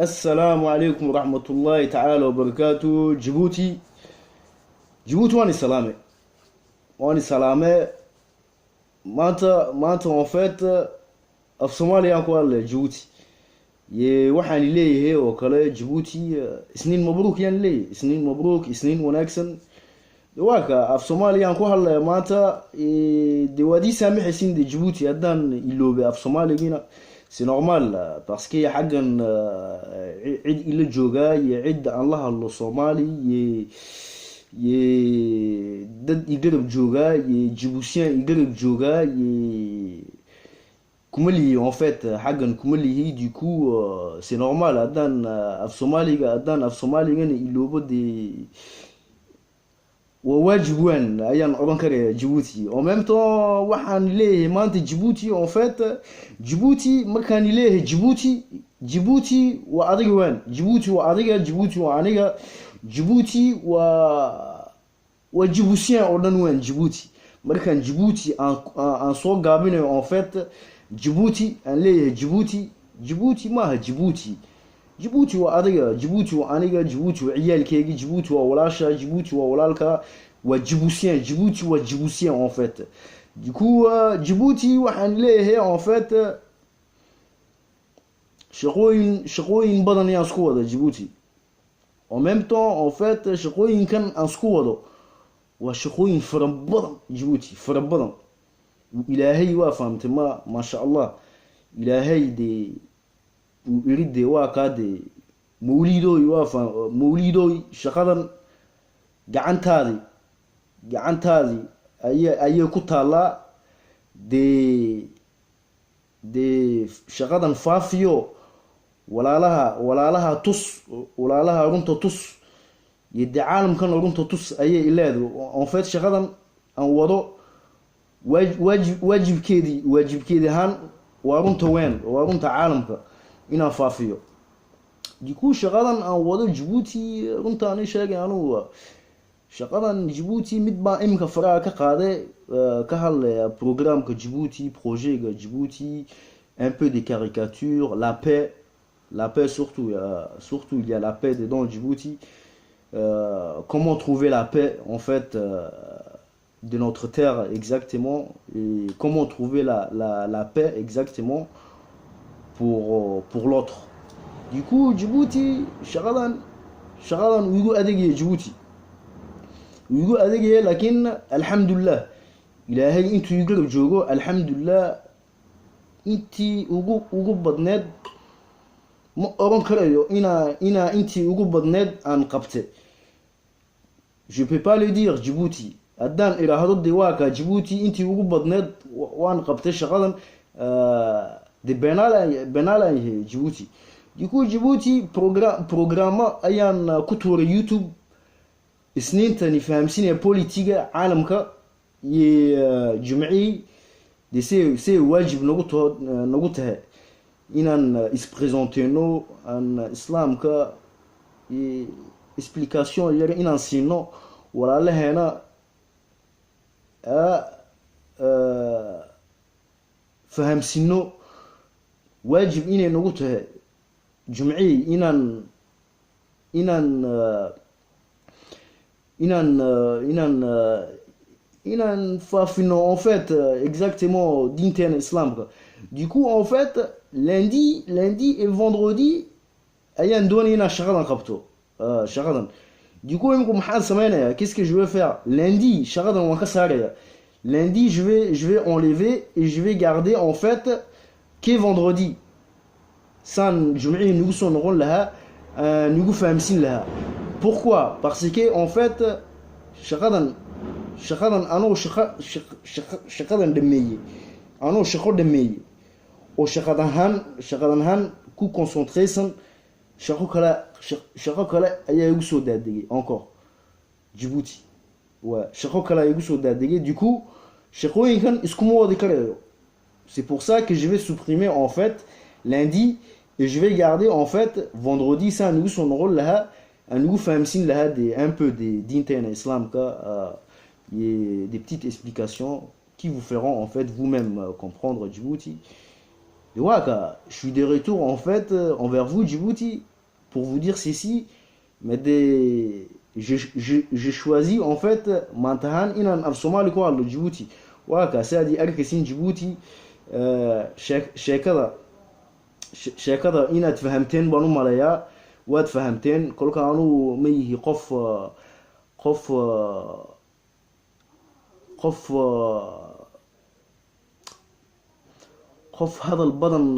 السلام عليكم ورحمة الله تعالى وبركاته. Djibouti wani salame maanta en fait af Soomaaliya ku hadlaya Djibouti ye waxaan leeyahay oo kale Djibouti isniin mabruuk yaan leeyahay isniin mabruuk isniin wanaagsan waaka af Soomaaliya ku hadlaya maanta de wadi saamixaysin de Djibouti haddaan iloobe af Soomaaligina c'est normal parce que xaggan cid ila joogaa iyo cid aan la hadlo Soomaali ye dad igarab joogaa ye Djiboutien igarab joogaa ye kuma lihi en fait xaggan kuma lihi du coup c'est normal haddaan af Soomaaligana iloobo de waa waajib weyn ayaan oran karaya Djibouti. En même temps waxaan leeyahay maanta Djibouti en fait Djibouti markaan leeyahay Djibouti waa adiga weyn, Djibouti waa adiga, Djibouti waa aniga, Djibouti waa Djiboutien oo dhan weyn Djibouti. Markaan Djibouti aan soo gaabinayo en fait Djibouti aan leeyahay Djibouti maaha Djibouti waa adiga, Djibouti waa aniga, Djibouti waa ciyaalkeyga, Djibouti waa walaasha, Djibouti waa walaalka, waa Djiboutien, Djibouti waa Djiboutien en fait. Du coup Djibouti waxaan leeyahay en fait shaqooyin badan ayaan isku wada Djibouti. En même temps en fait shaqooyinkan aan isku wado waa shaqooyin fara badan Djibouti, fara badan. Ilaahay waa fahamtay ma sha Allah. Ilaahay de iride waa kaade mawliidooy shaqadan gacantaadi ayay ku taalaa de shaqadan faafiyo walaalaha runta tus iyo de caalamkan runta tus ayay ileedahay. En fait shaqadan aan wado waajibkeedii ahaan waa runta weyn, waa runta caalamka inaan faafiyo. Du coup shaqadan aan wado Djibouti runta aan sheegay anu shaqadan Djibouti mid baan imka faraha ka qaaday ka hadlaya programka Djibouti, projetga Djibouti, un peu des caricatures, la paix surtout il y a la paix dedans Djibouti. Comment trouver la paix en fait de notre terre exactement, et comment trouver la paix exactement pour l'autre. Du coup Djibouti shaqadan wiigu adeegaya Djibouti wiigu adeegaya laakiin alxamdulillah ilaahay intuu igarab joogo alxamdulillah intii ugu badneed ma oran karayo inaa intii ugu badneed aan qabte. Je peux pas le dire Djibouti haddaan iraahdo de waa ka Djibouti intii ugu badneed waan qabtay shaqadan de benaal Djibouti. Du coup Djibouti programme ayaan ku tuuray YouTube isniintani fahamsinaya politiga caalamka iyo jumcii de c'est waajib nagu tahay inaan ispresenteno aan islaamka explication yar inaan siino walaalaheena fahamsino waajib inay nagu tahay jumcii inaan faafino en fait exactement diinteena islaamka. Du coup en fait lundi et vendredi ayaan doonay inaan shaqadan qabto shaqadan. Du coup imku maxaan sameynaya, qu'est-ce que je vais faire? Lundi shaqadan waan ka saaraya. Lundi je vais enlever et je vais garder en fait que vendredi san jumcii nugu soo noqon lahaa nugu fahamsin lahaa. Pourquoi? Parce que en fait shaqadan anoo shaqadan dhameeyey anoo shaqo dhameeyey oo shaqadan ku concentraysan shaqo kale ayaa igu soo daadegay encore Djibouti. Ouais, shaqo kale ayaa igu soo daadegay. Du coup shaqooyinkan iskuma wadi karayo. C'est pour ça que je vais supprimer en fait lundi et je vais garder en fait vendredi. Ça nous son rôle là nous fahamsin là un peu d'internet islam des petites explications qui vous feront en fait vous-même comprendre Djibouti. Et voilà, je suis de retour en fait envers vous, Djibouti, pour vous dire ceci, mais j'ai choisi en fait mantahan inan af Somali ku hadlo Djibouti. Voilà, c'est-à-dire arkaysin Djibouti sheekada inaad fahamteen baan u maleeyaa, waad fahamteen. kolka anuu ma yihi qof qof qof hadal badan,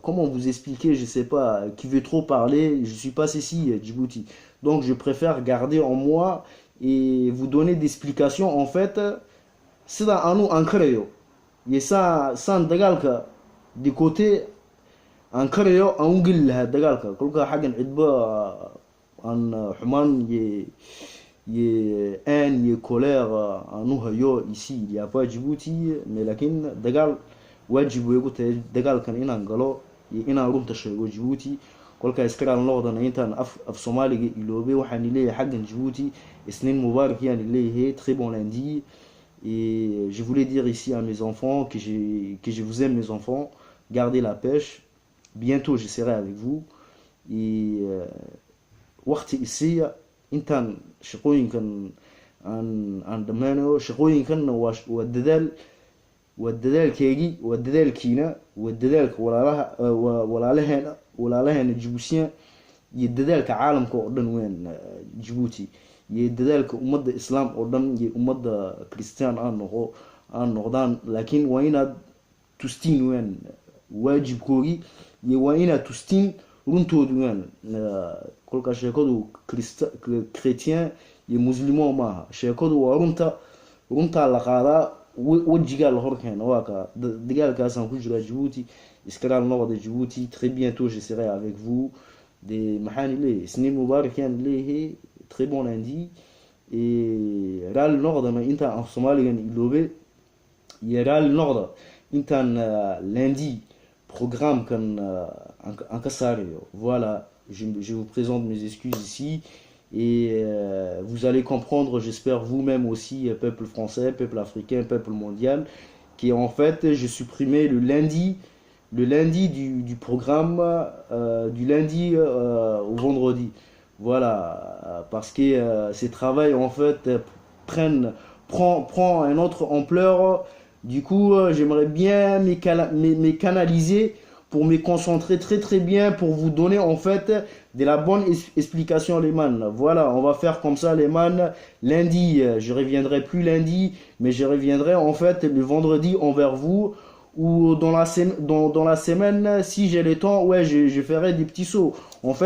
comment vous expliquer, je sais pas, qui veut trop parler. Je suis pas ceci, Djibouti. Donc je préfère garder en moi et vous donner des explications en fait. Sida anu ankarayo iyo saan dagaalka de côté ankarayo aan u geli lahaa dagaalka. kolka xaggan cidba aan xumaan iyo haine iyo colère aan u hayo ici il y a pas Djibouti, mais lakin dagaal waajib way igu tahay dagaalkan inaan galo iyo inaan runta sheego Djibouti. kolka iskaraal noqdana intaan af Soomaaliga iloobay waxaan leeyahay xaggan Djibouti isniin mubaarak yaan leeyahay, très bon lundi. Et je voulais dire ici à mes enfants que je vous aime, mes enfants. Gardez la pêche. Bientôt, je serai avec vous. Et وقت ici, intan shaqooyinkan aan dhammaanayo. shaqooyinkan waa dadaalkeygii, waa dadaalkiina, waa dadaalka walaalaheena Djiboutien iyo dadaalka caalamka oo dhan weyn Djibouti, iyo dadaalka ummadda islaam oo dhan iyo ummadda kristaan aan noqdaan. laakiin waa inaad tustiin weyn waajibkoogii, iyo waa inaad tustiin runtooda weyn. kolka sheekadu chrétien iyo muslimo maaha, sheekadu waa runtaa la qaadaa, wejigaa la horkeena. waa ka dagaalkaasaan ku jiraa Djibouti. iskaraal noqda Djibouti, très bientôt je serai avec vous. de maxaan leeyahay isniin mubaarak yaan leeyahay, très bon lundi. et raali noqdana intaan af Soomaaligan iloobay, iyo raali noqda intaan lundi programme kan aan ka saarayo. voilà, je vous présente mes excuses ici. Et vous allez comprendre, j'espère vous-même aussi, peuple français, peuple africain, peuple mondial, qui en fait j'ai supprimé le lundi du programme, du lundi au vendredi. Voilà, parce que ces travails en fait prend une autre ampleur. Du coup, j'aimerais bien me canaliser pour me concentrer très très bien, pour vous donner en fait de la bonne explication, les man. Voilà, on va faire comme ça, les man. Lundi, je reviendrai plus lundi, mais je reviendrai en fait le vendredi envers vous, ou dans la semaine, si j'ai le temps, ouais, je ferai des petits sauts. En fait,